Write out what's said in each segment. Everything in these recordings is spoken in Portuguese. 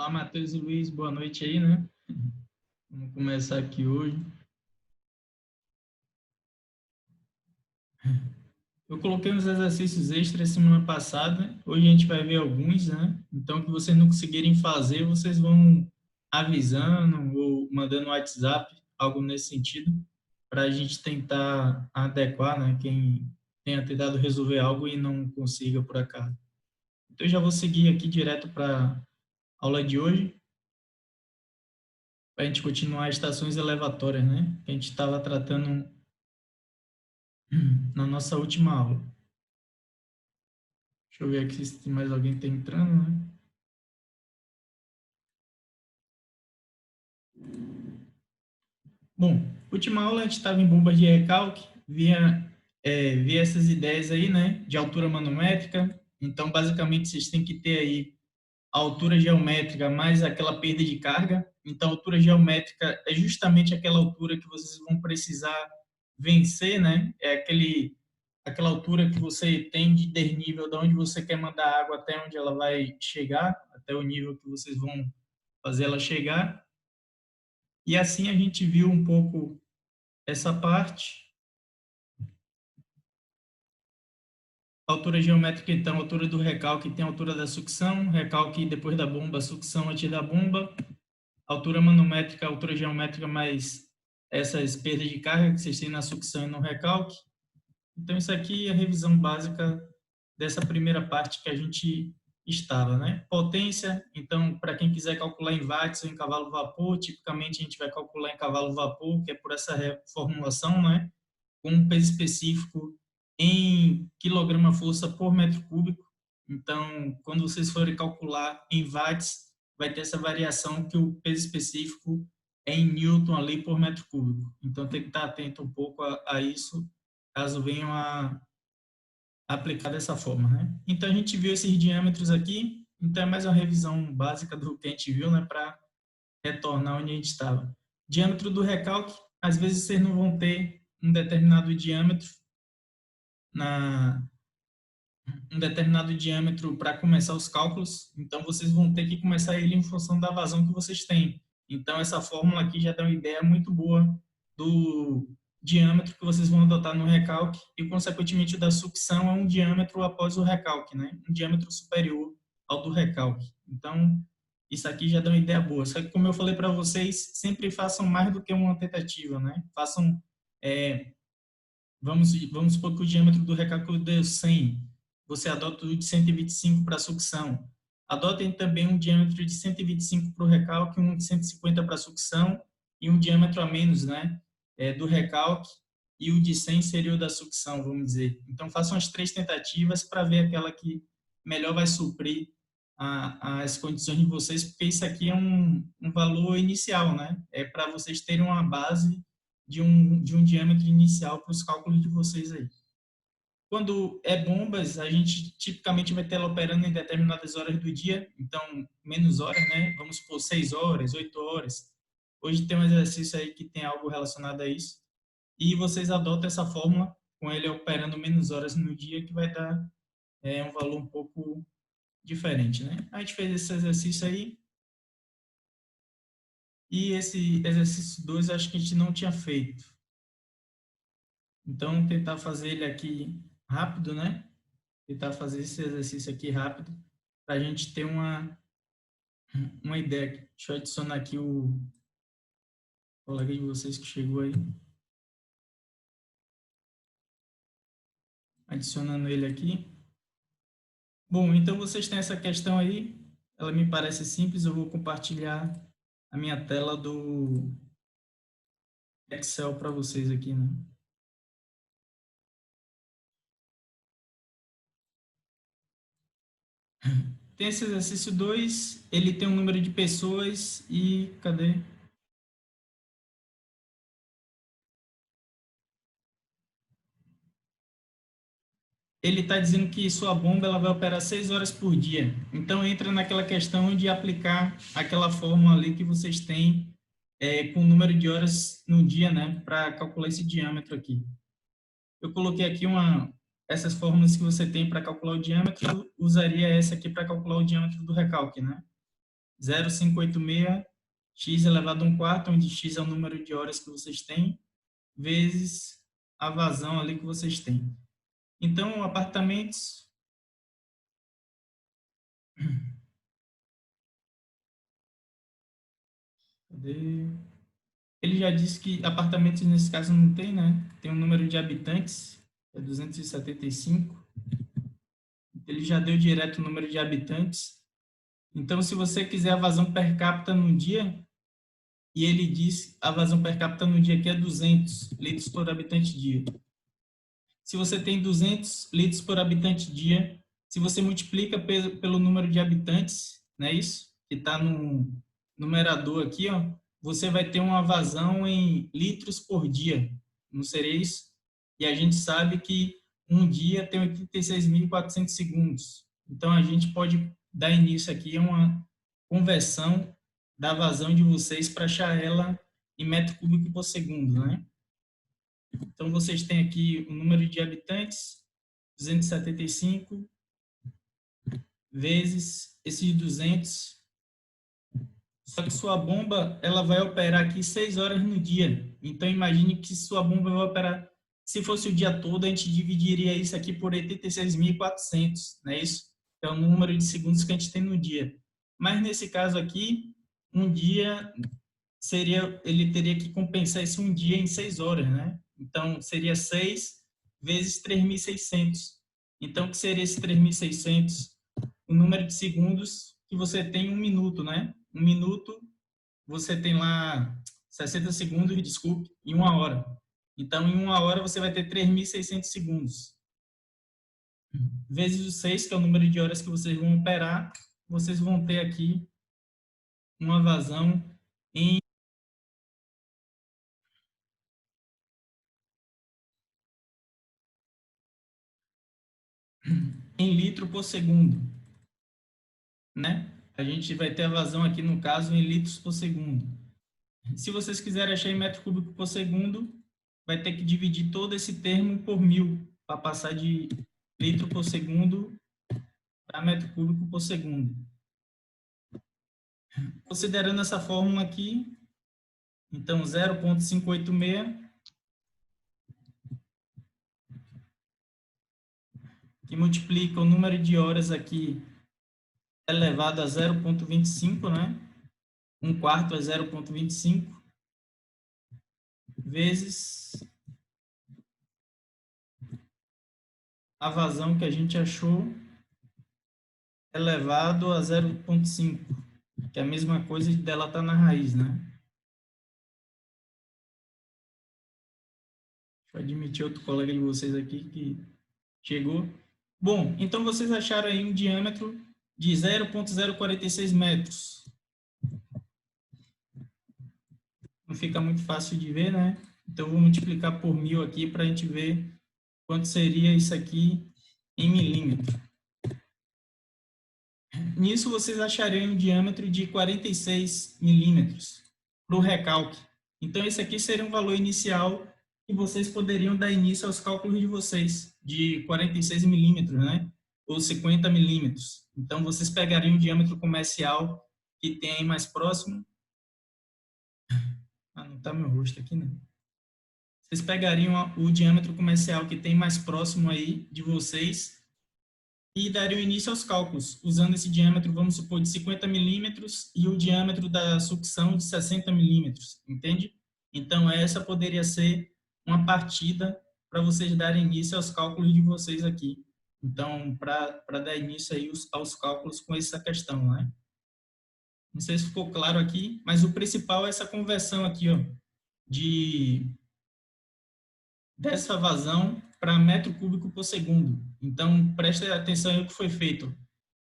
Olá, Matheus e Luiz, boa noite aí, né? Vamos começar aqui hoje. Eu coloquei uns exercícios extras semana passada, hoje a gente vai ver alguns, né? Então, que vocês não conseguirem fazer, vocês vão avisando ou mandando no WhatsApp, algo nesse sentido, para a gente tentar adequar, né? Quem tenha tentado resolver algo e não consiga por acaso. Então, eu já vou seguir aqui direto para a aula de hoje, para a gente continuar as estações elevatórias, né? Que a gente estava tratando na nossa última aula. Deixa eu ver aqui se tem mais alguém que está entrando, né? Bom, última aula a gente estava em bomba de recalque, via essas ideias aí, né? De altura manométrica. Então, basicamente, vocês têm que ter aí a altura geométrica mais aquela perda de carga. Então, a altura geométrica é justamente aquela altura que vocês vão precisar vencer, né? Aquela altura que você tem de desnível, de onde você quer mandar a água até onde ela vai chegar, até o nível que vocês vão fazer ela chegar. E assim a gente viu um pouco essa parte. Altura geométrica, então, altura do recalque tem a altura da sucção, recalque depois da bomba, sucção antes da bomba, altura manométrica, altura geométrica mais essas perdas de carga que vocês têm na sucção e no recalque. Então, isso aqui é a revisão básica dessa primeira parte que a gente estava, né? Potência, então, para quem quiser calcular em watts ou em cavalo-vapor, tipicamente a gente vai calcular em cavalo-vapor, que é por essa formulação, né? Com um peso específico em quilograma-força por metro cúbico. Então, quando vocês forem calcular em watts, vai ter essa variação que o peso específico é em newton ali por metro cúbico. Então, tem que estar atento um pouco a isso, caso venham a aplicar dessa forma, né? Então, a gente viu esses diâmetros aqui, então é mais uma revisão básica do que a gente viu, né, para retornar onde a gente estava. Diâmetro do recalque, às vezes vocês não vão ter um determinado diâmetro na um determinado diâmetro para começar os cálculos, então vocês vão ter que começar ele em função da vazão que vocês têm. Então essa fórmula aqui já dá uma ideia muito boa do diâmetro que vocês vão adotar no recalque e consequentemente o da sucção é um diâmetro após o recalque, né? Um diâmetro superior ao do recalque. Então isso aqui já dá uma ideia boa. Só que como eu falei para vocês, sempre façam mais do que uma tentativa, né? Façam vamos supor que o diâmetro do recálculo deu 100. Você adota o de 125 para a sucção. Adotem também um diâmetro de 125 para o recalque, um de 150 para a sucção e um diâmetro a menos, né, do recalque, e o de 100 seria o da sucção, vamos dizer. Então, façam as 3 tentativas para ver aquela que melhor vai suprir as condições de vocês, porque isso aqui é um valor inicial, né? É para vocês terem uma base de um diâmetro inicial para os cálculos de vocês aí. Quando é bombas, a gente tipicamente vai ter ela operando em determinadas horas do dia, então menos horas, né? Vamos supor 6 horas, 8 horas. Hoje tem um exercício aí que tem algo relacionado a isso. E vocês adotam essa fórmula com ele operando menos horas no dia, que vai dar um valor um pouco diferente, né? A gente fez esse exercício aí. E esse exercício 2 acho que a gente não tinha feito. Então, tentar fazer ele aqui rápido, né? Tentar fazer esse exercício aqui rápido, para a gente ter uma ideia. Deixa eu adicionar aqui o colega de vocês que chegou aí. Adicionando ele aqui. Bom, então vocês têm essa questão aí. Ela me parece simples. Eu vou compartilhar a minha tela do Excel para vocês aqui, né? Tem esse exercício 2, ele tem um número de pessoas e... Cadê? Ele está dizendo que sua bomba ela vai operar 6 horas por dia. Então, entra naquela questão de aplicar aquela fórmula ali que vocês têm com o número de horas no dia, né, para calcular esse diâmetro aqui. Eu coloquei aqui essas fórmulas que você tem para calcular o diâmetro, usaria essa aqui para calcular o diâmetro do recalque, né? 0,586 x elevado a 1/4, onde x é o número de horas que vocês têm, vezes a vazão ali que vocês têm. Então, apartamentos... Cadê? Ele já disse que apartamentos, nesse caso, não tem, né? Tem um número de habitantes, é 275. Ele já deu direto o número de habitantes. Então, se você quiser a vazão per capita no dia, e ele diz a vazão per capita no dia aqui é 200 litros por habitante dia. Se você tem 200 litros por habitante dia, se você multiplica pelo número de habitantes, não é isso? Que está no numerador aqui, ó, você vai ter uma vazão em litros por dia, não seria isso? E a gente sabe que um dia tem 86.400 segundos. Então, a gente pode dar início aqui a uma conversão da vazão de vocês para achar ela em metro cúbico por segundo, né? Então, vocês têm aqui o número de habitantes, 275, vezes esses 200. Só que sua bomba, ela vai operar aqui 6 horas no dia. Então, imagine que sua bomba vai operar, se fosse o dia todo, a gente dividiria isso aqui por 86.400, não é isso? É o número de segundos que a gente tem no dia. Mas, nesse caso aqui, um dia ele teria que compensar esse um dia em 6 horas, né? Então, seria 6 vezes 3.600. Então, o que seria esse 3.600? O número de segundos que você tem em um minuto, né? Um minuto, você tem lá 60 segundos, desculpe, em uma hora. Então, em uma hora, você vai ter 3.600 segundos. Vezes o 6, que é o número de horas que vocês vão operar, vocês vão ter aqui uma vazão em litro por segundo, né? A gente vai ter a vazão aqui, no caso, em litros por segundo. Se vocês quiserem achar em metro cúbico por segundo, vai ter que dividir todo esse termo por 1000, para passar de litro por segundo para metro cúbico por segundo. Considerando essa fórmula aqui, então 0,586, que multiplica o número de horas aqui elevado a 0,25, né? 1/4 é 0,25, vezes a vazão que a gente achou elevado a 0,5, que é a mesma coisa dela estar na raiz, né? Deixa eu admitir outro colega de vocês aqui que chegou. Bom, então vocês acharam aí um diâmetro de 0,046 metros. Não fica muito fácil de ver, né? Então, eu vou multiplicar por 1000 aqui para a gente ver quanto seria isso aqui em milímetro. Nisso, vocês achariam um diâmetro de 46 milímetros para o recalque. Então, esse aqui seria um valor inicial que vocês poderiam dar início aos cálculos de vocês, de 46 milímetros, né? Ou 50 milímetros. Então, vocês pegariam o diâmetro comercial que tem aí mais próximo. Ah, não está meu rosto aqui, né? Vocês pegariam o diâmetro comercial que tem mais próximo aí de vocês e dariam início aos cálculos, usando esse diâmetro, vamos supor, de 50 milímetros e o diâmetro da sucção de 60 milímetros, entende? Então, essa poderia ser uma partida para vocês darem início aos cálculos de vocês aqui. Então, para dar início aí aos cálculos com essa questão, né? Não sei se ficou claro aqui, mas o principal é essa conversão aqui, ó, dessa vazão para metro cúbico por segundo. Então, preste atenção aí o que foi feito.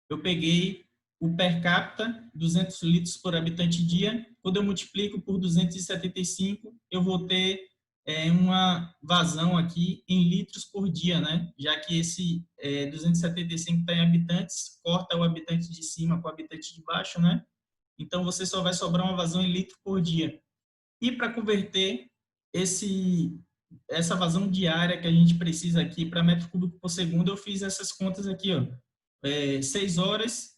Eu peguei o per capita, 200 litros por habitante dia. Quando eu multiplico por 275, eu vou ter uma vazão aqui em litros por dia, né? Já que esse 275 está em habitantes, corta o habitante de cima com o habitante de baixo, né? Então, você só vai sobrar uma vazão em litro por dia. E para converter essa vazão diária que a gente precisa aqui para metro cúbico por segundo, eu fiz essas contas aqui, ó. 6 horas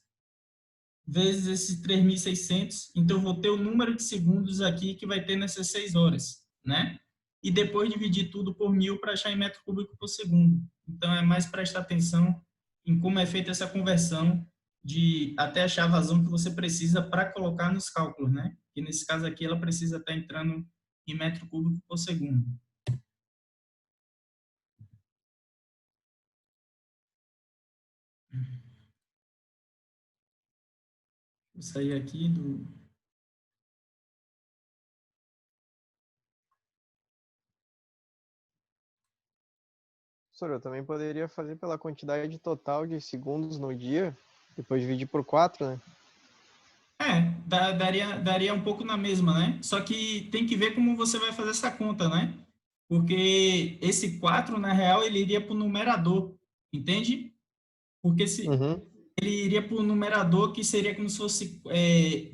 vezes esses 3.600, então eu vou ter o número de segundos aqui que vai ter nessas 6 horas, né? E depois dividir tudo por 1.000 para achar em metro cúbico por segundo. Então, é mais prestar atenção em como é feita essa conversão de até achar a vazão que você precisa para colocar nos cálculos, né? E nesse caso aqui, ela precisa estar entrando em metro cúbico por segundo. Vou sair aqui do... Professor, eu também poderia fazer pela quantidade total de segundos no dia, depois dividir por 4, né? Daria um pouco na mesma, né? Só que tem que ver como você vai fazer essa conta, né? Porque esse 4 na real, ele iria para o numerador, entende? Porque se Uhum. ele iria para o numerador, que seria como se fosse,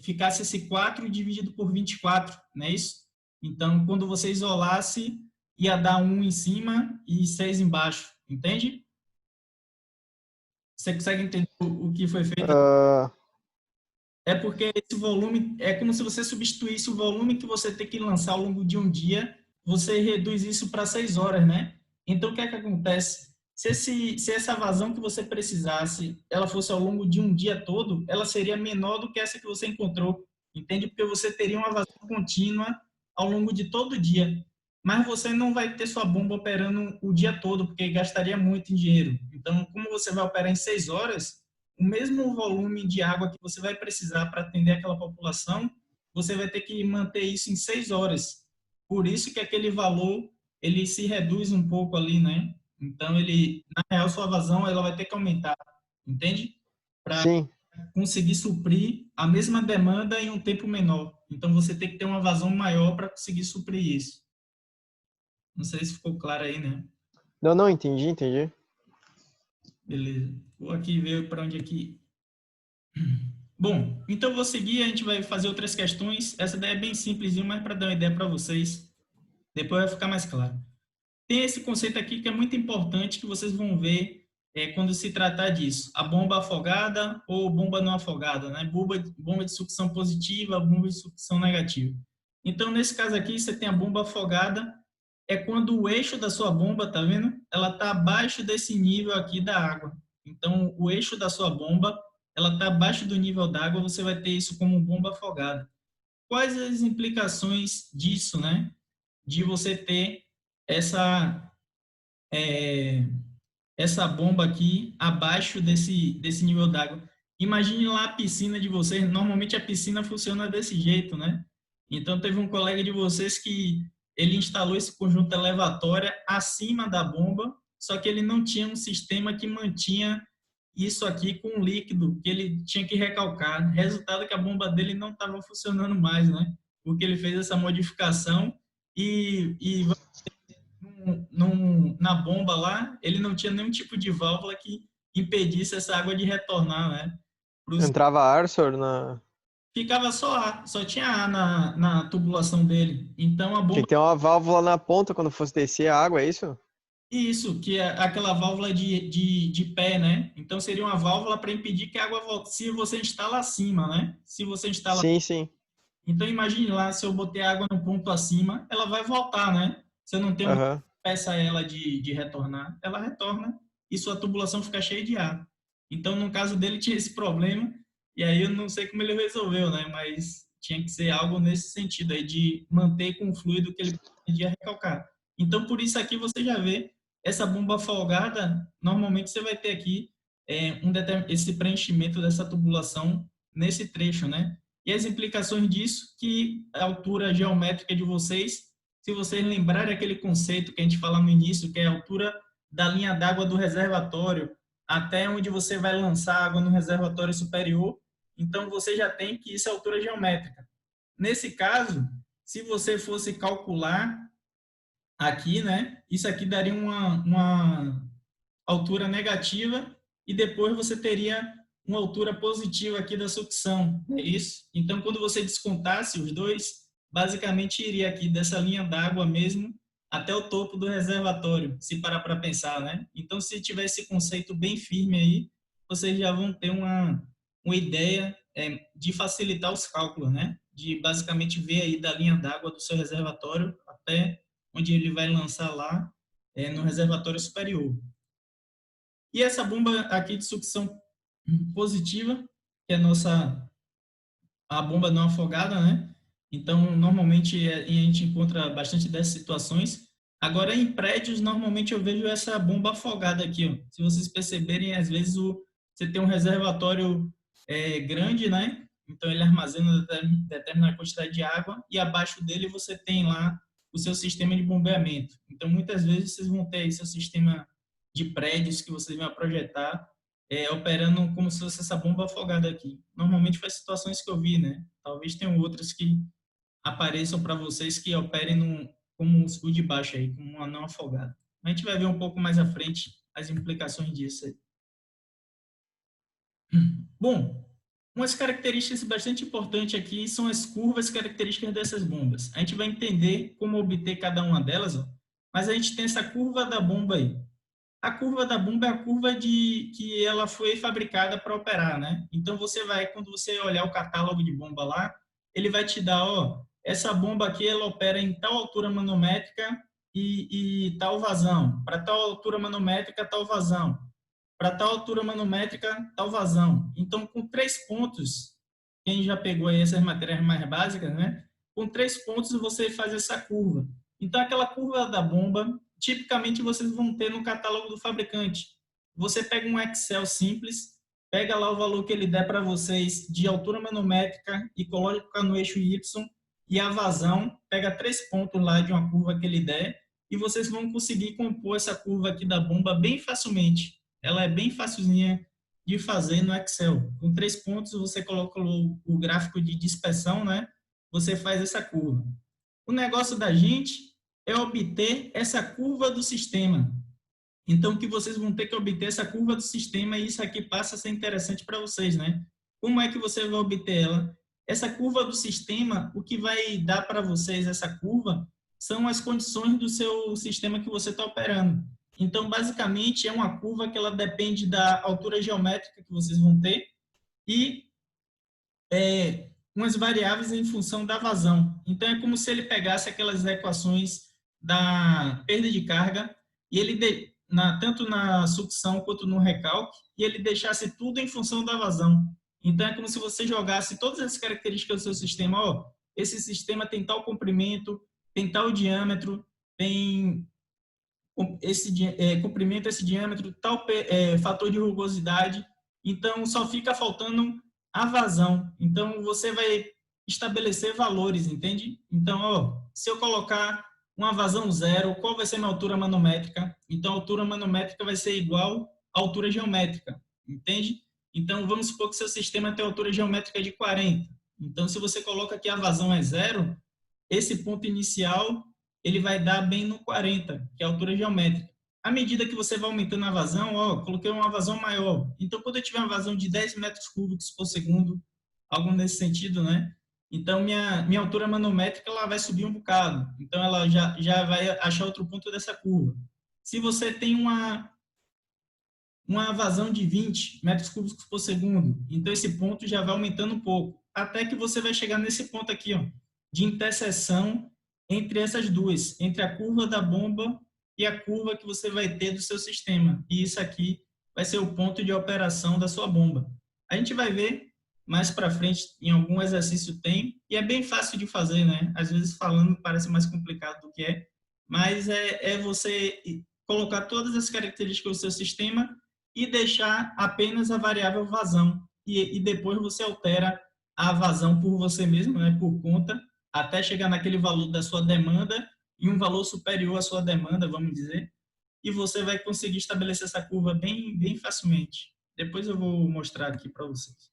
ficasse esse 4 dividido por 24, não é isso? Então, quando você isolasse, ia dar 1 em cima e 6 embaixo, entende? Você consegue entender o que foi feito? Ah, É porque esse volume é como se você substituísse o volume que você tem que lançar ao longo de um dia, você reduz isso para 6 horas, né? Então, o que é que acontece? Se essa vazão que você precisasse, ela fosse ao longo de um dia todo, ela seria menor do que essa que você encontrou, entende? Porque você teria uma vazão contínua ao longo de todo o dia. Mas você não vai ter sua bomba operando o dia todo, porque gastaria muito em dinheiro. Então, como você vai operar em 6 horas, o mesmo volume de água que você vai precisar para atender aquela população, você vai ter que manter isso em 6 horas. Por isso que aquele valor ele se reduz um pouco ali, né? Então ele, na real, sua vazão ela vai ter que aumentar, entende? Para sim. conseguir suprir a mesma demanda em um tempo menor. Então você tem que ter uma vazão maior para conseguir suprir isso. Não sei se ficou claro aí, né? Não, não, entendi. Beleza. Vou aqui ver para onde aqui. Bom, então eu vou seguir, a gente vai fazer outras questões. Essa daí é bem simples, mas para dar uma ideia para vocês, depois vai ficar mais claro. Tem esse conceito aqui que é muito importante que vocês vão ver quando se tratar disso. A bomba afogada ou bomba não afogada, né? Bomba de sucção positiva, bomba de sucção negativa. Então, nesse caso aqui, você tem a bomba afogada, é quando o eixo da sua bomba, tá vendo? Ela está abaixo desse nível aqui da água. Então, o eixo da sua bomba, ela está abaixo do nível da água, você vai ter isso como bomba afogada. Quais as implicações disso, né? De você ter essa essa bomba aqui abaixo desse nível d'água. Imagine lá a piscina de vocês. Normalmente a piscina funciona desse jeito, né? Então teve um colega de vocês que ele instalou esse conjunto elevatório acima da bomba, só que ele não tinha um sistema que mantinha isso aqui com um líquido que ele tinha que recalcar. Resultado é que a bomba dele não estava funcionando mais, né? Porque ele fez essa modificação e na bomba lá, ele não tinha nenhum tipo de válvula que impedisse essa água de retornar, né? Entrava ar, senhor, na... Ficava só ar, só tinha ar na tubulação dele. Então a Tinha bomba, que ter uma válvula na ponta quando fosse descer a água, é isso? isso, que é aquela válvula de pé, né? Então seria uma válvula para impedir que a água volte, se você instala acima, né? Se você instala. Sim. Então imagine lá, se eu botei a água no ponto acima, ela vai voltar, né? Você não tem uma Aham. peça ela de retornar, ela retorna e sua tubulação fica cheia de ar. Então, no caso dele, tinha esse problema, e aí eu não sei como ele resolveu, né? Mas tinha que ser algo nesse sentido aí, de manter com o fluido que ele podia recalcar. Então, por isso aqui você já vê essa bomba folgada, normalmente você vai ter aqui esse preenchimento dessa tubulação nesse trecho, né? E as implicações disso, que a altura geométrica de vocês, se vocês lembrarem aquele conceito que a gente fala no início, que é a altura da linha d'água do reservatório até onde você vai lançar água no reservatório superior, então você já tem que isso é altura geométrica. Nesse caso, se você fosse calcular aqui, né, isso aqui daria uma altura negativa e depois você teria uma altura positiva aqui da sucção, é isso? Então, quando você descontasse os dois, basicamente iria aqui dessa linha d'água mesmo até o topo do reservatório, se parar para pensar, né? Então, se tiver esse conceito bem firme aí, vocês já vão ter uma ideia de facilitar os cálculos, né? De basicamente ver aí da linha d'água do seu reservatório até onde ele vai lançar lá no reservatório superior. E essa bomba aqui de sucção positiva, que é a bomba não afogada, né? Então, normalmente a gente encontra bastante dessas situações. Agora, em prédios, normalmente eu vejo essa bomba afogada aqui, ó. Se vocês perceberem, às vezes você tem um reservatório grande, né? Então, ele armazena determinada quantidade de água e abaixo dele você tem lá o seu sistema de bombeamento. Então, muitas vezes vocês vão ter aí seu sistema de prédios que vocês vão projetar operando como se fosse essa bomba afogada aqui. Normalmente foi situações que eu vi, né? Talvez tenham outras que apareçam para vocês que operem como o de baixo aí, como uma não afogada. A gente vai ver um pouco mais à frente as implicações disso aí. Bom, umas características bastante importantes aqui são as curvas características dessas bombas. A gente vai entender como obter cada uma delas, ó, mas a gente tem essa curva da bomba aí. A curva da bomba é a curva que ela foi fabricada para operar, né? Então você vai, quando você olhar o catálogo de bomba lá, ele vai te dar, ó, essa bomba aqui ela opera em tal altura manométrica e tal vazão. Para tal altura manométrica, tal vazão. Para tal altura manométrica, tal vazão. Então, com 3 pontos, quem já pegou aí essas matérias mais básicas, né? Com 3 pontos você faz essa curva. Então, aquela curva da bomba, tipicamente vocês vão ter no catálogo do fabricante. Você pega um Excel simples, pega lá o valor que ele der para vocês de altura manométrica e coloca no eixo Y e a vazão, pega 3 pontos lá de uma curva que ele der e vocês vão conseguir compor essa curva aqui da bomba bem facilmente. Ela é bem facilzinha de fazer no Excel. Com 3 pontos, você coloca o gráfico de dispersão, né? Você faz essa curva. O negócio da gente é obter essa curva do sistema. Então, que vocês vão ter que obter essa curva do sistema e isso aqui passa a ser interessante para vocês, né? Como é que você vai obter ela? Essa curva do sistema, o que vai dar para vocês essa curva são as condições do seu sistema que você está operando. Então, basicamente, é uma curva que ela depende da altura geométrica que vocês vão ter e umas variáveis em função da vazão. Então, é como se ele pegasse aquelas equações da perda de carga e ele, tanto na sucção quanto no recalque, e ele deixasse tudo em função da vazão. Então, é como se você jogasse todas as características do seu sistema. Ó, esse sistema tem tal comprimento, tem tal diâmetro, tem esse comprimento, esse diâmetro, tal fator de rugosidade. Então, só fica faltando a vazão. Então, você vai estabelecer valores, entende? Então, ó, se eu colocar uma vazão zero, qual vai ser a minha altura manométrica? Então, a altura manométrica vai ser igual à altura geométrica, entende? Então, vamos supor que seu sistema tem altura geométrica de 40. Então, se você coloca que a vazão é zero, esse ponto inicial ele vai dar bem no 40, que é a altura geométrica. À medida que você vai aumentando a vazão, ó, coloquei uma vazão maior. Então, quando eu tiver uma vazão de 10 metros cúbicos por segundo, algo nesse sentido, né? Então, minha altura manométrica ela vai subir um bocado. Então, ela já vai achar outro ponto dessa curva. Se você tem uma vazão de 20 metros cúbicos por segundo, então esse ponto já vai aumentando um pouco, até que você vai chegar nesse ponto aqui, ó, de interseção entre essas duas, entre a curva da bomba e a curva que você vai ter do seu sistema. E isso aqui vai ser o ponto de operação da sua bomba. A gente vai ver mais para frente, em algum exercício tem, e é bem fácil de fazer, né? Às vezes falando parece mais complicado do que é, mas é você colocar todas as características do seu sistema e deixar apenas a variável vazão. E depois você altera a vazão por você mesmo, né, por conta, até chegar naquele valor da sua demanda e um valor superior à sua demanda, vamos dizer, e você vai conseguir estabelecer essa curva bem facilmente. Depois eu vou mostrar aqui para vocês.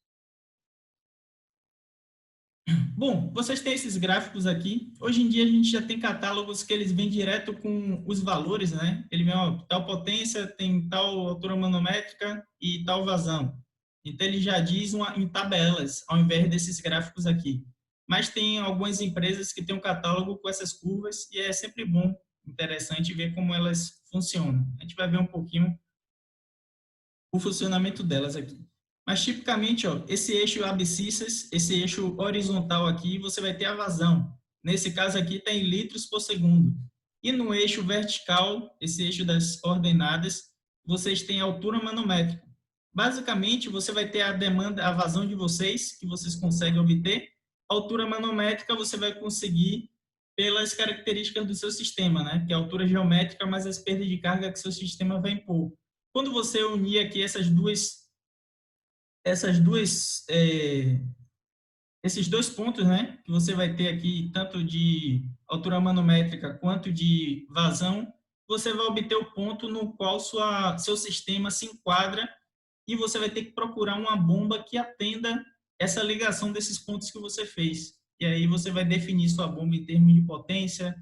Bom, vocês têm esses gráficos aqui. Hoje em dia a gente já tem catálogos que eles vêm direto com os valores, né? Ele vem, ó, tal potência tem tal altura manométrica e tal vazão. Então ele já diz em tabelas, ao invés desses gráficos aqui. Mas tem algumas empresas que têm um catálogo com essas curvas e é sempre bom, interessante ver como elas funcionam. A gente vai ver um pouquinho o funcionamento delas aqui. Mas, tipicamente, ó, esse eixo abscissas, esse eixo horizontal aqui, você vai ter a vazão. Nesse caso aqui, está em litros por segundo. E no eixo vertical, esse eixo das ordenadas, vocês têm a altura manométrica. Basicamente, você vai ter a demanda, a vazão de vocês, que vocês conseguem obter. A altura manométrica você vai conseguir pelas características do seu sistema, né? Que é a altura geométrica mais as perdas de carga que seu sistema vai impor. Quando você unir aqui esses dois pontos, né, que você vai ter aqui, tanto de altura manométrica quanto de vazão, você vai obter o ponto no qual seu sistema se enquadra e você vai ter que procurar uma bomba que atenda essa ligação desses pontos que você fez. E aí você vai definir sua bomba em termos de potência,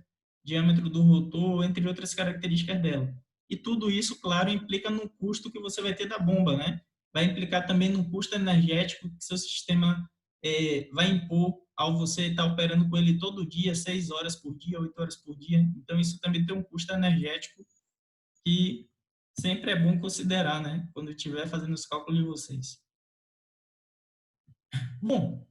diâmetro do rotor, entre outras características dela. E tudo isso, claro, implica no custo que você vai ter da bomba, né? Vai implicar também no custo energético que seu sistema vai impor ao você estar operando com ele todo dia, 6 horas por dia, 8 horas por dia. Então, isso também tem um custo energético que sempre é bom considerar, né? Quando estiver fazendo os cálculos de vocês. Bom,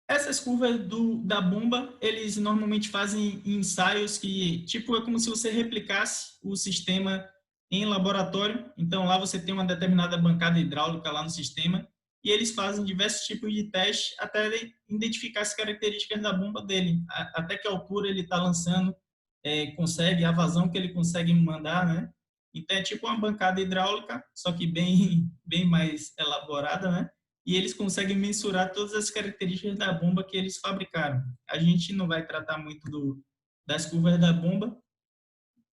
essas curvas da bomba, eles normalmente fazem ensaios que, tipo, é como se você replicasse o sistema em laboratório. Então, lá você tem uma determinada bancada hidráulica lá no sistema e eles fazem diversos tipos de testes até identificar as características da bomba dele, até que altura ele está lançando, consegue, a vazão que ele consegue mandar, né? Então, é tipo uma bancada hidráulica, só que bem, bem mais elaborada, né? E eles conseguem mensurar todas as características da bomba que eles fabricaram. A gente não vai tratar muito das curvas da bomba.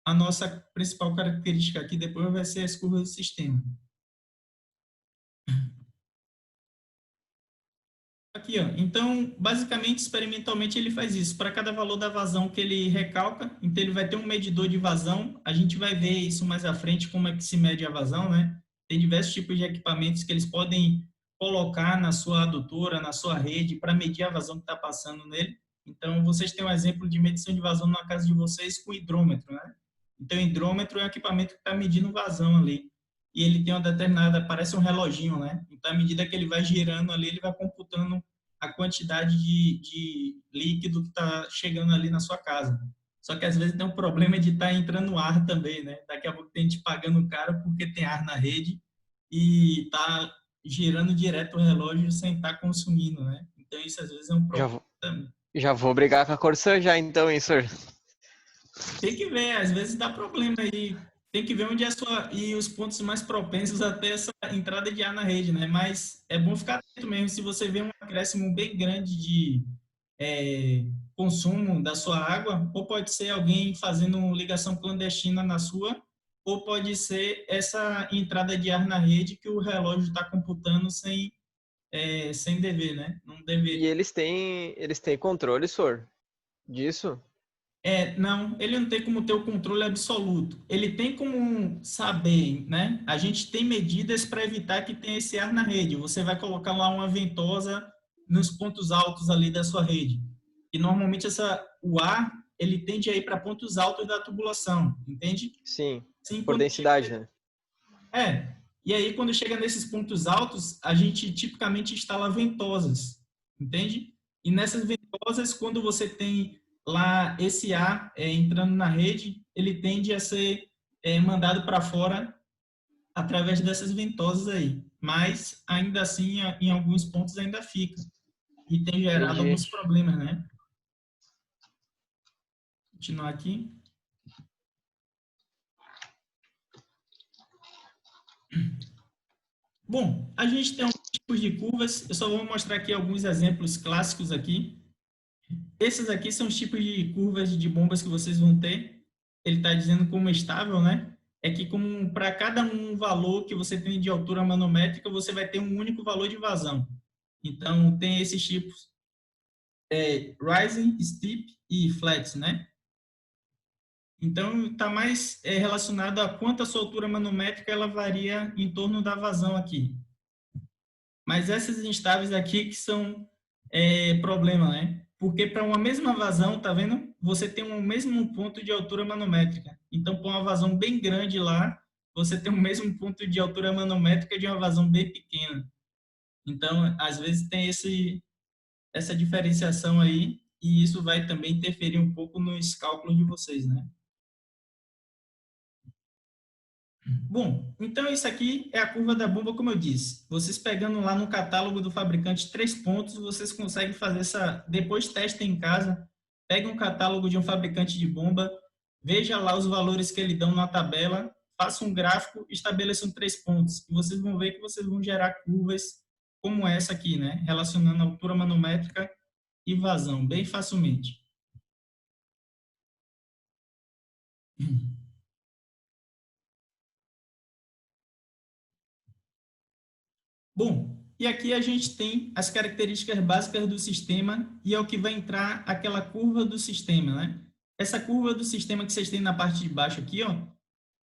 A nossa principal característica aqui depois vai ser as curvas do sistema. Aqui, ó. Então, basicamente, experimentalmente, ele faz isso. Para cada valor da vazão que ele recalca, então ele vai ter um medidor de vazão. A gente vai ver isso mais à frente, como é que se mede a vazão, né? Tem diversos tipos de equipamentos que eles podem colocar na sua adutora, na sua rede, para medir a vazão que está passando nele. Então, vocês têm um exemplo de medição de vazão na casa de vocês com hidrômetro, né? Então, o hidrômetro é um equipamento que está medindo vazão ali. E ele tem uma determinada, parece um reloginho, né? Então, à medida que ele vai girando ali, ele vai computando a quantidade de líquido que está chegando ali na sua casa. Só que às vezes tem um problema de estar entrando ar também, né? Daqui a pouco tem gente pagando caro porque tem ar na rede e está girando direto o relógio sem estar consumindo, né? Então isso às vezes é um problema também. Já vou brigar com a Corsã já então, hein, senhor? Tem que ver, às vezes dá problema aí. Tem que ver onde é e os pontos mais propensos até essa entrada de ar na rede, né? Mas é bom ficar atento mesmo. Se você vê um acréscimo bem grande de consumo da sua água, ou pode ser alguém fazendo ligação clandestina na sua, ou pode ser essa entrada de ar na rede que o relógio está computando sem dever, né? Não E deveria. eles têm controle, senhor, disso? Não, ele não tem como ter o controle absoluto. Ele tem como saber, né? A gente tem medidas para evitar que tenha esse ar na rede. Você vai colocar lá uma ventosa nos pontos altos ali da sua rede. E normalmente o ar, ele tende a ir para pontos altos da tubulação, entende? Sim, Sim, por quando densidade, né? e aí quando chega nesses pontos altos, a gente tipicamente instala ventosas, entende? E nessas ventosas, quando você tem lá esse ar entrando na rede, ele tende a ser mandado para fora através dessas ventosas aí. Mas, ainda assim, em alguns pontos ainda fica. E tem gerado Entendi. alguns problemas, né? Continuar aqui. Bom, a gente tem alguns tipos de curvas. Eu só vou mostrar aqui alguns exemplos clássicos aqui. Esses aqui são os tipos de curvas de bombas que vocês vão ter. Ele está dizendo como estável, né? É que para cada um valor que você tem de altura manométrica, você vai ter um único valor de vazão. Então, tem esses tipos, rising, steep e flat, né? Então, está mais relacionado a quanto a sua altura manométrica ela varia em torno da vazão aqui. Mas essas instáveis aqui que são problema, né? Porque para uma mesma vazão, tá vendo? Você tem o mesmo ponto de altura manométrica. Então, para uma vazão bem grande lá, você tem o mesmo ponto de altura manométrica de uma vazão bem pequena. Então, às vezes tem essa diferenciação aí, e isso vai também interferir um pouco nos cálculos de vocês, né? Bom, então isso aqui é a curva da bomba, como eu disse. Vocês pegando lá no catálogo do fabricante 3 pontos, vocês conseguem fazer essa... Depois testem em casa, peguem um catálogo de um fabricante de bomba, veja lá os valores que ele dão na tabela, faça um gráfico, estabeleçam 3 pontos. E vocês vão ver que vocês vão gerar curvas como essa aqui, né? Relacionando altura manométrica e vazão, bem facilmente. Bom, e aqui a gente tem as características básicas do sistema e é o que vai entrar aquela curva do sistema, né? Essa curva do sistema que vocês têm na parte de baixo aqui, ó,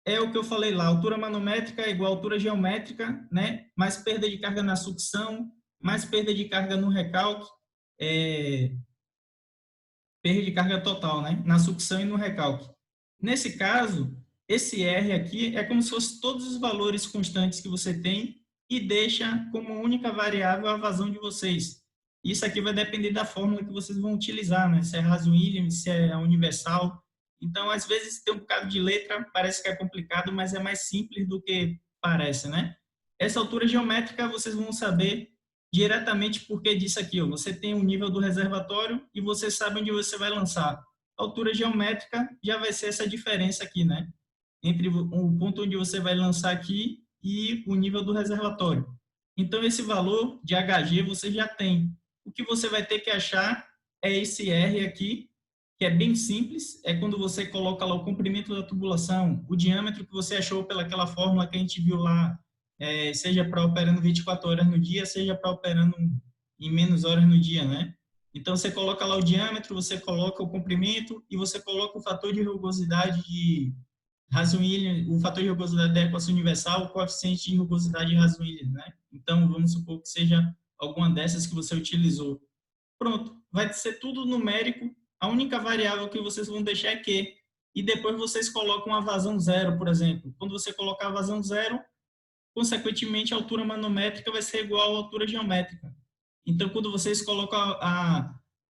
é o que eu falei lá, altura manométrica é igual a altura geométrica, né? Mais perda de carga na sucção, mais perda de carga no recalque, perda de carga total, né? Na sucção e no recalque. Nesse caso, esse R aqui é como se fosse todos os valores constantes que você tem e deixa como única variável a vazão de vocês. Isso aqui vai depender da fórmula que vocês vão utilizar, né? Se é Haas-Williams, se é universal. Então, às vezes, tem um bocado de letra, parece que é complicado, mas é mais simples do que parece, né? Essa altura geométrica vocês vão saber diretamente porque disso aqui, ó, você tem o nível do reservatório e você sabe onde você vai lançar. A altura geométrica já vai ser essa diferença aqui, né? Entre o ponto onde você vai lançar aqui e o nível do reservatório. Então, esse valor de HG você já tem. O que você vai ter que achar é esse R aqui, que é bem simples, é quando você coloca lá o comprimento da tubulação, o diâmetro que você achou pelaquela fórmula que a gente viu lá, seja para operando 24 horas no dia, seja para operando em menos horas no dia, né? Então, você coloca lá o diâmetro, você coloca o comprimento e você coloca o fator de rugosidade de Haas-Williams, o fator de rugosidade da equação universal, o coeficiente de rugosidade de Haas-Williams, né? Então, vamos supor que seja alguma dessas que você utilizou. Pronto, vai ser tudo numérico, a única variável que vocês vão deixar é Q. E depois vocês colocam a vazão zero, por exemplo. Quando você colocar a vazão zero, consequentemente, a altura manométrica vai ser igual à altura geométrica. Então, quando vocês colocam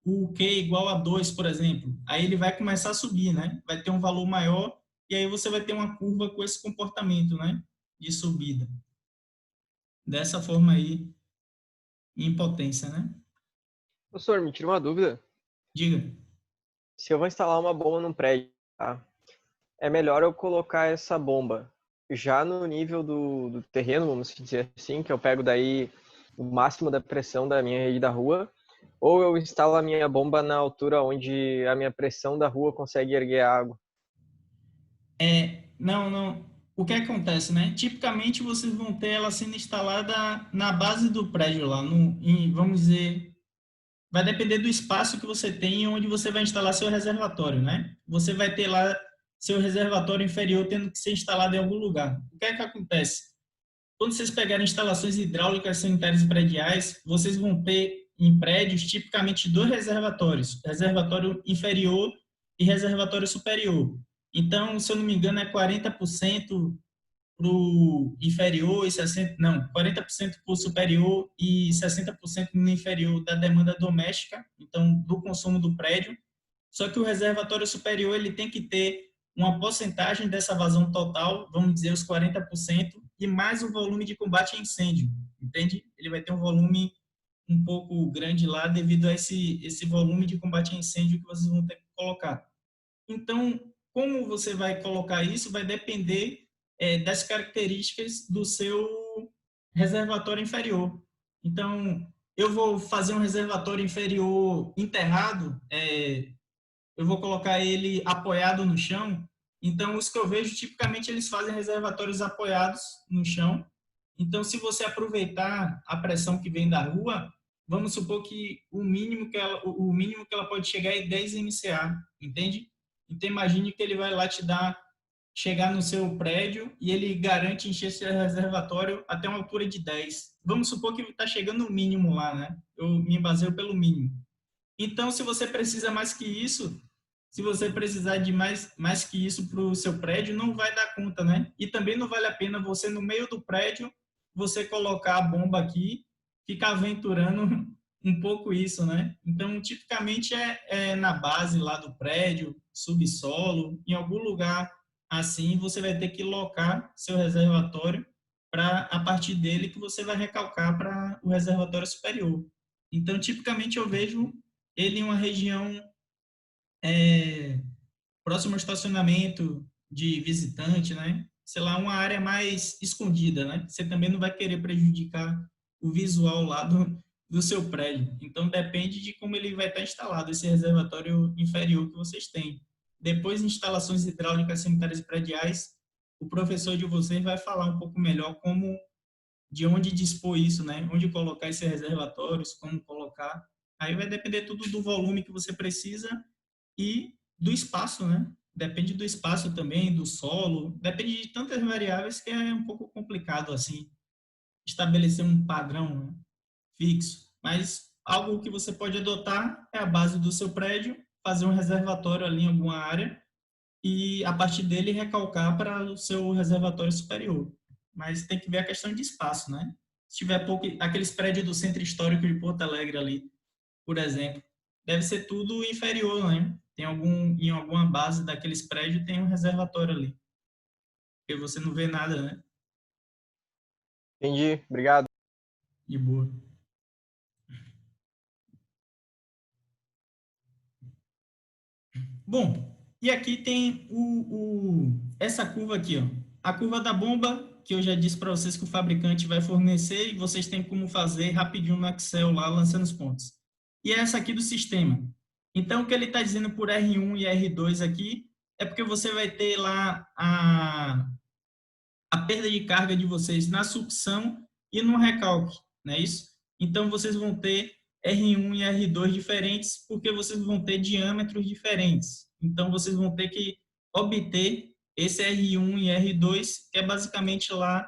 o Q igual a 2, por exemplo, aí ele vai começar a subir, né? Vai ter um valor maior e aí você vai ter uma curva com esse comportamento, né? De subida. Dessa forma aí, em potência, né? Professor, me tira uma dúvida. Diga. Se eu vou instalar uma bomba num prédio, tá? É melhor eu colocar essa bomba já no nível do terreno, vamos dizer assim, que eu pego daí o máximo da pressão da minha rede da rua, ou eu instalo a minha bomba na altura onde a minha pressão da rua consegue erguer a água? Não. O que acontece, né? Tipicamente vocês vão ter ela sendo instalada na base do prédio lá, vamos dizer, vai depender do espaço que você tem e onde você vai instalar seu reservatório, né? Você vai ter lá seu reservatório inferior tendo que ser instalado em algum lugar. O que é que acontece? Quando vocês pegarem instalações hidráulicas sanitárias e prediais, vocês vão ter em prédios tipicamente dois reservatórios, reservatório inferior e reservatório superior. Então, se eu não me engano, é 40% para o inferior e 60%, não, 40% para o superior e 60% no inferior da demanda doméstica, então do consumo do prédio. Só que o reservatório superior ele tem que ter uma porcentagem dessa vazão total, vamos dizer os 40%, e mais o volume de combate a incêndio, entende? Ele vai ter um volume um pouco grande lá devido a esse volume de combate a incêndio que vocês vão ter que colocar. Então, como você vai colocar isso vai depender das características do seu reservatório inferior. Então, eu vou fazer um reservatório inferior enterrado, eu vou colocar ele apoiado no chão. Então, os que eu vejo, tipicamente, eles fazem reservatórios apoiados no chão. Então, se você aproveitar a pressão que vem da rua, vamos supor que o mínimo que ela pode chegar é 10 MCA, entende? Então, imagine que ele vai lá chegar no seu prédio e ele garante encher seu reservatório até uma altura de 10. Vamos supor que está chegando o mínimo lá, né? Eu me baseio pelo mínimo. Então, se você precisa mais que isso, se você precisar de mais que isso para o seu prédio, não vai dar conta, né? E também não vale a pena você, no meio do prédio, você colocar a bomba aqui fica aventurando um pouco isso, né? Então, tipicamente é na base lá do prédio, subsolo, em algum lugar assim, você vai ter que locar seu reservatório para, a partir dele, que você vai recalcar para o reservatório superior. Então, tipicamente, eu vejo ele em uma região próximo ao estacionamento de visitante, né? Sei lá, uma área mais escondida, né? Você também não vai querer prejudicar o visual lá do seu prédio. Então, depende de como ele vai estar instalado, esse reservatório inferior que vocês têm. Depois, instalações hidráulicas sanitárias e prediais, o professor de vocês vai falar um pouco melhor como, de onde dispor isso, né? Onde colocar esses reservatórios, como colocar. Aí vai depender tudo do volume que você precisa e do espaço, né? Depende do espaço também, do solo, depende de tantas variáveis que é um pouco complicado assim estabelecer um padrão, né, fixo. Mas algo que você pode adotar é a base do seu prédio, fazer um reservatório ali em alguma área e a partir dele recalcar para o seu reservatório superior. Mas tem que ver a questão de espaço, né? Se tiver pouco, aqueles prédios do Centro Histórico de Porto Alegre ali, por exemplo, deve ser tudo inferior, né? Tem em alguma base daqueles prédios tem um reservatório ali, porque você não vê nada, né? Entendi, obrigado. De boa. Bom, e aqui tem essa curva aqui, ó. A curva da bomba, que eu já disse para vocês que o fabricante vai fornecer e vocês têm como fazer rapidinho no Excel lá, lançando os pontos. E é essa aqui do sistema. Então, o que ele está dizendo por R1 e R2 aqui é porque você vai ter lá a perda de carga de vocês na sucção e no recalque, não é isso? Então, vocês vão ter R1 e R2 diferentes, porque vocês vão ter diâmetros diferentes. Então, vocês vão ter que obter esse R1 e R2, que é basicamente lá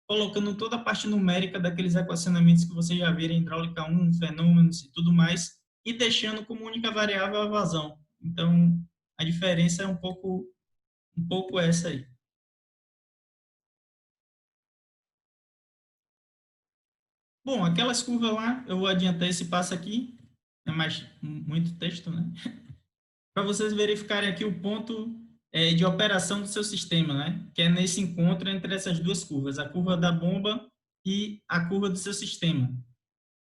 colocando toda a parte numérica daqueles equacionamentos que vocês já viram em hidráulica 1, fenômenos e tudo mais, e deixando como única variável a vazão. Então, a diferença é um pouco essa aí. Bom, aquelas curvas lá, eu vou adiantar esse passo aqui, é mais muito texto, né? Para vocês verificarem aqui o ponto de operação do seu sistema, né? Que é nesse encontro entre essas duas curvas, a curva da bomba e a curva do seu sistema.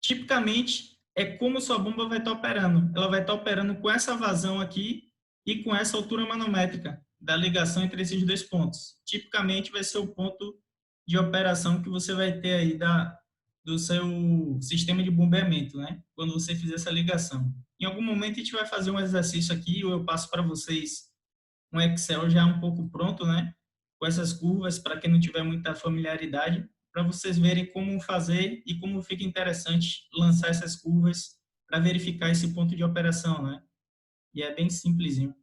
Tipicamente, é como sua bomba vai estar operando. Ela vai estar operando com essa vazão aqui e com essa altura manométrica da ligação entre esses dois pontos. Tipicamente, vai ser o ponto de operação que você vai ter aí do seu sistema de bombeamento, né? Quando você fizer essa ligação. Em algum momento, a gente vai fazer um exercício aqui, ou eu passo para vocês um Excel já um pouco pronto, né? Com essas curvas, para quem não tiver muita familiaridade, para vocês verem como fazer e como fica interessante lançar essas curvas para verificar esse ponto de operação, né? E é bem simplesinho.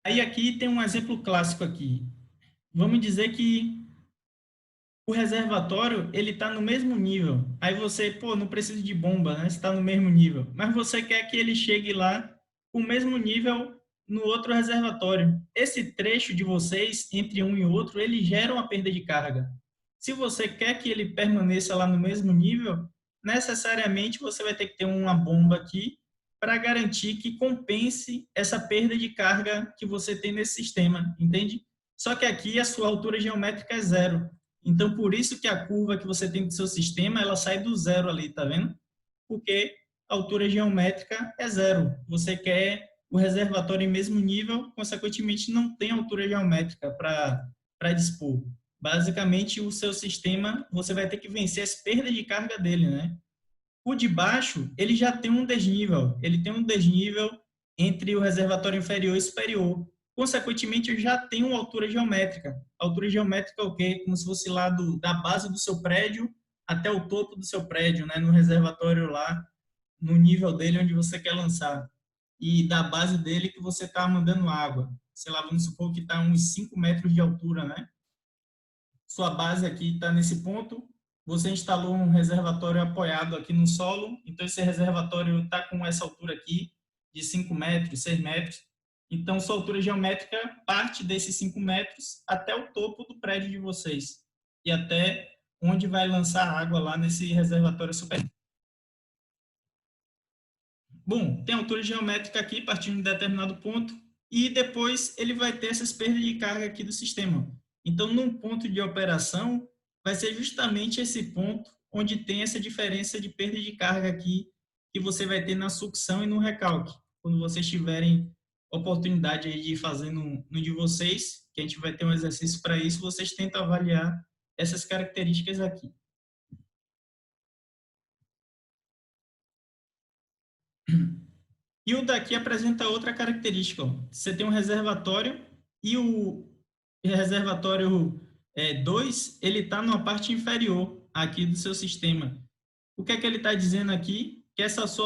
Aí aqui tem um exemplo clássico aqui. Vamos dizer que o reservatório ele está no mesmo nível. Aí você, pô, não precisa de bomba, né? Está no mesmo nível. Mas você quer que ele chegue lá com o mesmo nível no outro reservatório. Esse trecho de vocês entre um e outro, ele gera uma perda de carga. Se você quer que ele permaneça lá no mesmo nível, necessariamente você vai ter que ter uma bomba aqui para garantir que compense essa perda de carga que você tem nesse sistema, entende? Só que aqui a sua altura geométrica é zero. Então, por isso que a curva que você tem do seu sistema, ela sai do zero ali, tá vendo? Porque a altura geométrica é zero. Você quer o reservatório em mesmo nível, consequentemente não tem altura geométrica para dispor. Basicamente, o seu sistema, você vai ter que vencer as perdas de carga dele, né? O de baixo, ele já tem um desnível. Ele tem um desnível entre o reservatório inferior e superior. Consequentemente, eu já tenho uma altura geométrica. A altura geométrica é o quê? Como se fosse lá da base do seu prédio até o topo do seu prédio, né? No reservatório lá, no nível dele onde você quer lançar. E da base dele que você está mandando água. Sei lá, vamos supor que está uns 5 metros de altura, né? Sua base aqui está nesse ponto, você instalou um reservatório apoiado aqui no solo, então esse reservatório está com essa altura aqui, de 5 metros, 6 metros, Então, sua altura geométrica parte desses 5 metros até o topo do prédio de vocês e até onde vai lançar água lá nesse reservatório super. Bom, tem altura geométrica aqui, partindo de determinado ponto, e depois ele vai ter essas perdas de carga aqui do sistema. Então, num ponto de operação, vai ser justamente esse ponto onde tem essa diferença de perda de carga aqui, que você vai ter na sucção e no recalque. Quando vocês tiverem oportunidade aí de fazer no de vocês, que a gente vai ter um exercício para isso, vocês tentam avaliar essas características aqui. E o daqui apresenta outra característica. Ó. Você tem um reservatório e o reservatório 2, ele está numa parte inferior aqui do seu sistema. O que é que ele está dizendo aqui? Que essa sua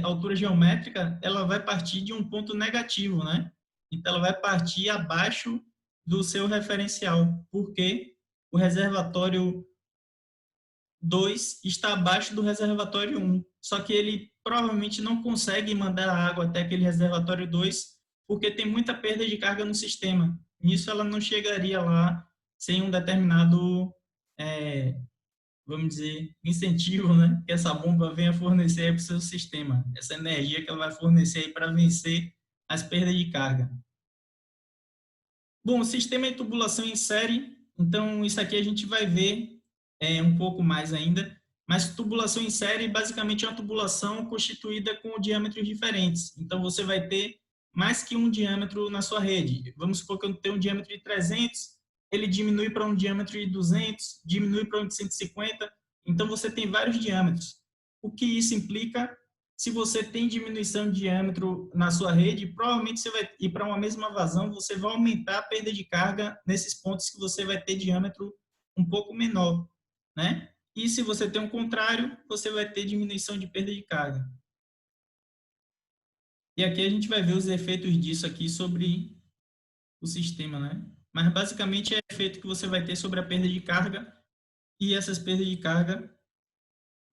altura geométrica, ela vai partir de um ponto negativo, né? Então, ela vai partir abaixo do seu referencial, porque o reservatório 2 está abaixo do reservatório 1. Só que ele provavelmente não consegue mandar a água até aquele reservatório 2 porque tem muita perda de carga no sistema. Nisso ela não chegaria lá sem um determinado, vamos dizer, incentivo, né? Que essa bomba venha fornecer para o seu sistema. Essa energia que ela vai fornecer para vencer as perdas de carga. Bom, o sistema de tubulação em série, então isso aqui a gente vai ver um pouco mais ainda, mas tubulação em série basicamente é uma tubulação constituída com diâmetros diferentes. Então você vai ter mais que um diâmetro na sua rede. Vamos supor que eu tenho um diâmetro de 300, ele diminui para um diâmetro de 200, diminui para um de 150, então você tem vários diâmetros. O que isso implica? Se você tem diminuição de diâmetro na sua rede, provavelmente você vai ir para uma mesma vazão, você vai aumentar a perda de carga nesses pontos que você vai ter diâmetro um pouco menor, né? E se você tem o contrário, você vai ter diminuição de perda de carga. E aqui a gente vai ver os efeitos disso aqui sobre o sistema, né? Mas basicamente é o efeito que você vai ter sobre a perda de carga e essas perdas de carga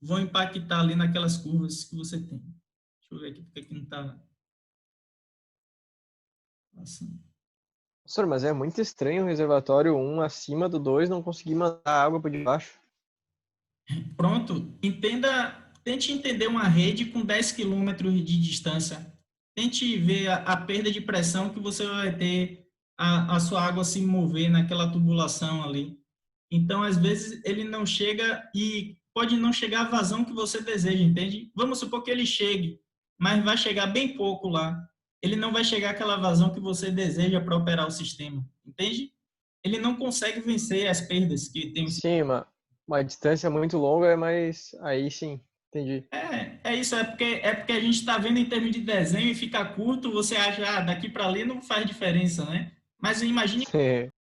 vão impactar ali naquelas curvas que você tem. Deixa eu ver aqui porque aqui não está passando. Professor, mas é muito estranho o reservatório 1 acima do 2 não conseguir mandar água para debaixo. Pronto, tente entender uma rede com 10 quilômetros de distância. Tente ver a perda de pressão que você vai ter a sua água se mover naquela tubulação ali. Então, às vezes, ele não chega e pode não chegar a vazão que você deseja, entende? Vamos supor que ele chegue, mas vai chegar bem pouco lá. Ele não vai chegar àquela vazão que você deseja para operar o sistema, entende? Ele não consegue vencer as perdas que tem o sistema. Sim, uma distância muito longa, mas aí sim, entendi. É isso, é porque a gente está vendo em termos de desenho e fica curto, você acha, daqui para ali não faz diferença, né? Mas imagine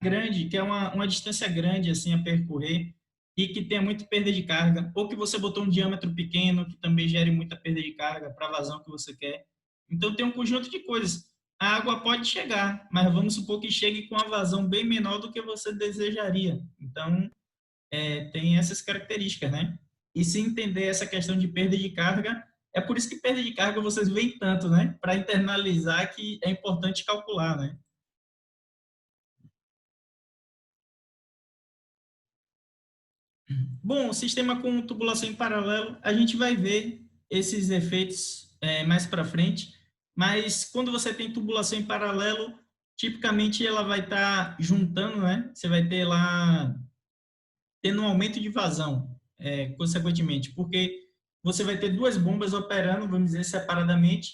grande, que é uma distância grande assim a percorrer e que tenha muita perda de carga, ou que você botou um diâmetro pequeno que também gere muita perda de carga para a vazão que você quer. Então tem um conjunto de coisas. A água pode chegar, mas vamos supor que chegue com uma vazão bem menor do que você desejaria. Então tem essas características, né? E se entender essa questão de perda de carga, é por isso que perda de carga vocês veem tanto, né? Para internalizar que é importante calcular, né? Bom, o sistema com tubulação em paralelo, a gente vai ver esses efeitos mais para frente, mas quando você tem tubulação em paralelo, tipicamente ela vai estar juntando, né? Você vai ter lá, tendo um aumento de vazão, consequentemente, porque você vai ter duas bombas operando, vamos dizer, separadamente,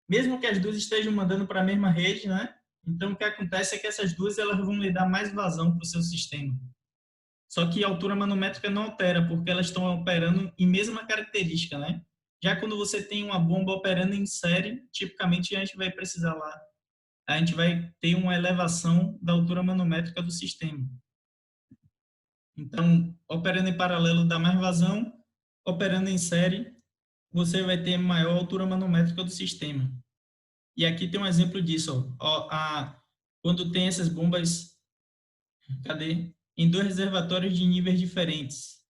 mesmo que as duas estejam mandando para a mesma rede, né? Então, o que acontece é que essas duas elas vão lhe dar mais vazão para o seu sistema. Só que a altura manométrica não altera, porque elas estão operando em mesma característica, né? Já quando você tem uma bomba operando em série, tipicamente a gente vai precisar lá, a gente vai ter uma elevação da altura manométrica do sistema. Então, operando em paralelo dá mais vazão, operando em série, você vai ter maior altura manométrica do sistema. E aqui tem um exemplo disso, ó. Quando tem essas bombas, cadê? Em dois reservatórios de níveis diferentes.